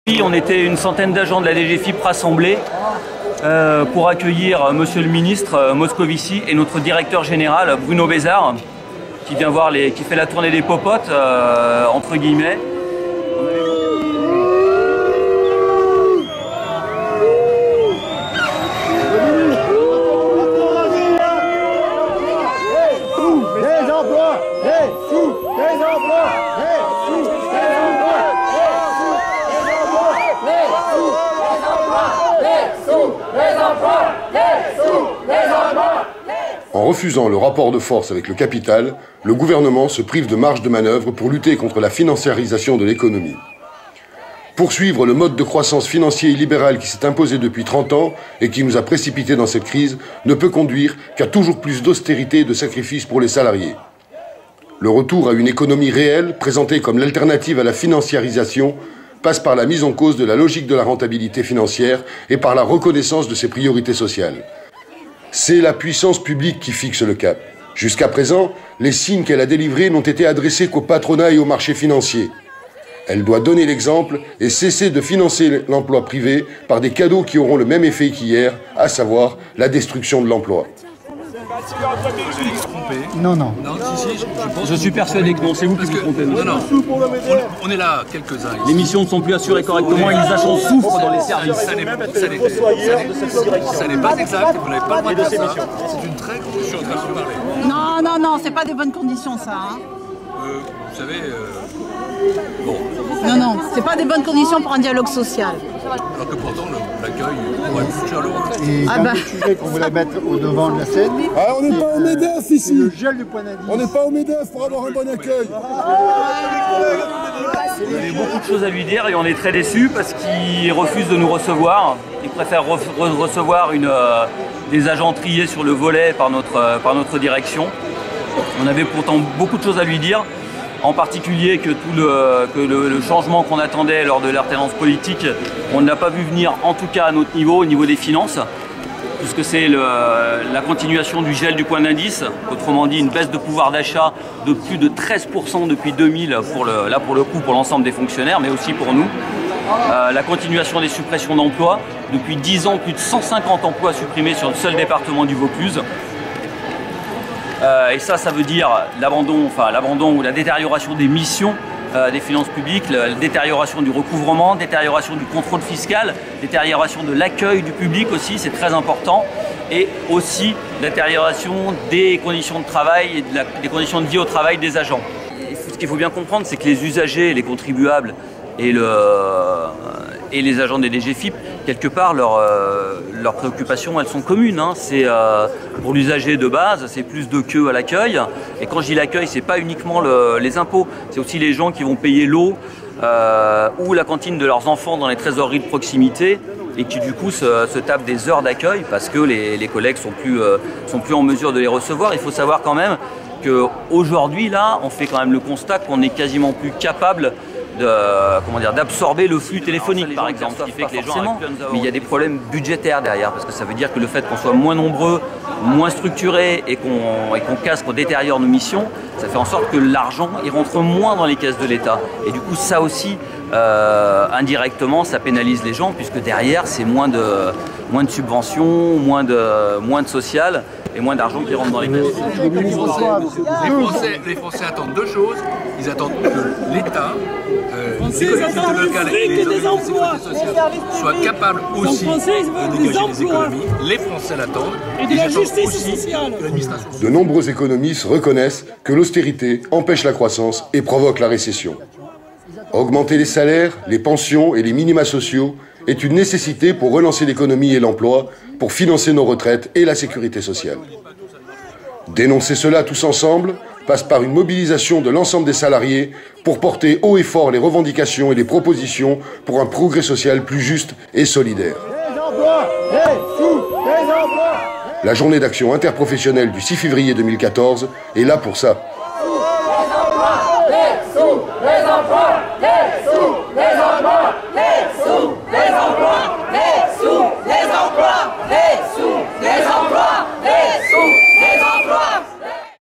On était une centaine d'agents de la DGFiP rassemblés pour accueillir Monsieur le ministre Moscovici et notre directeur général Bruno Bézard qui vient voir qui fait la tournée des popotes entre guillemets. En refusant le rapport de force avec le capital, le gouvernement se prive de marge de manœuvre pour lutter contre la financiarisation de l'économie. Poursuivre le mode de croissance financier et libéral qui s'est imposé depuis 30 ans et qui nous a précipités dans cette crise ne peut conduire qu'à toujours plus d'austérité et de sacrifices pour les salariés. Le retour à une économie réelle, présentée comme l'alternative à la financiarisation, passe par la mise en cause de la logique de la rentabilité financière et par la reconnaissance de ses priorités sociales. C'est la puissance publique qui fixe le cap. Jusqu'à présent, les signes qu'elle a délivrés n'ont été adressés qu'au patronat et au marché financier. Elle doit donner l'exemple et cesser de financer l'emploi privé par des cadeaux qui auront le même effet qu'hier, à savoir la destruction de l'emploi. Non, non. Je suis persuadé que non, c'est vous qui vous trompez. Non, on est là quelques-uns. Les missions ne sont plus assurées correctement et les agents souffrent dans les services. Ça n'est pas exact, vous n'avez pas le droit de dire ça. C'est une très grosse chose à se parler. Non, c'est pas des bonnes conditions ça. Hein. Vous savez, Non, c'est pas des bonnes conditions pour un dialogue social. Alors que pourtant l'accueil pourrait être chaleureux. Et dans le sujet qu'on voulait mettre au devant de la scène, on n'est pas au MEDEF ici. le gel du point d'indice. On n'est pas au MEDEF pour avoir un bon accueil. On avait beaucoup de choses à lui dire et on est très déçus parce qu'il refuse de nous recevoir. Il préfère recevoir des agents triés sur le volet par notre direction. On avait pourtant beaucoup de choses à lui dire. En particulier que le changement qu'on attendait lors de l'alternance politique, on ne l'a pas vu venir, en tout cas à notre niveau, au niveau des finances, puisque c'est la continuation du gel du point d'indice, autrement dit une baisse de pouvoir d'achat de plus de 13% depuis 2000, pour le coup pour l'ensemble des fonctionnaires, mais aussi pour nous. La continuation des suppressions d'emplois, depuis 10 ans, plus de 150 emplois supprimés sur le seul département du Vaucluse. Et ça veut dire l'abandon ou la détérioration des missions des finances publiques, la détérioration du recouvrement, détérioration du contrôle fiscal, détérioration de l'accueil du public aussi, c'est très important, et aussi détérioration des conditions de travail et des conditions de vie au travail des agents. Ce qu'il faut bien comprendre, c'est que les usagers, les contribuables et les agents des DGFiP, quelque part, leurs préoccupations, elles sont communes. Hein. C'est pour l'usager de base, c'est plus de queue à l'accueil. Et quand je dis l'accueil, c'est pas uniquement les impôts, c'est aussi les gens qui vont payer l'eau ou la cantine de leurs enfants dans les trésoreries de proximité et qui du coup se tapent des heures d'accueil parce que les collègues sont plus en mesure de les recevoir. Il faut savoir quand même qu'aujourd'hui, là, on fait quand même le constat qu'on n'est quasiment plus capable d'absorber le flux téléphonique, par exemple, ce qui fait que les gens mais il y a des problèmes budgétaires derrière, parce que ça veut dire que le fait qu'on soit moins nombreux, moins structurés et qu'on détériore nos missions, ça fait en sorte que l'argent il rentre moins dans les caisses de l'État. Et du coup, ça aussi, indirectement, ça pénalise les gens, puisque derrière, c'est moins de subventions, moins de social et moins d'argent qui rentre dans les caisses. Les Français attendent deux choses. Ils attendent que l'État, les collectivités locales et les organismes de sécurité sociale soient capables aussi de dégager des économies. Les Français l'attendent. Et ils attendent aussi que l'administration. De nombreux économistes reconnaissent que l'austérité empêche la croissance et provoque la récession. Augmenter les salaires, les pensions et les minima sociaux est une nécessité pour relancer l'économie et l'emploi, pour financer nos retraites et la sécurité sociale. Dénoncer cela tous ensemble passe par une mobilisation de l'ensemble des salariés pour porter haut et fort les revendications et les propositions pour un progrès social plus juste et solidaire. La journée d'action interprofessionnelle du 6 février 2014 est là pour ça. Les emplois,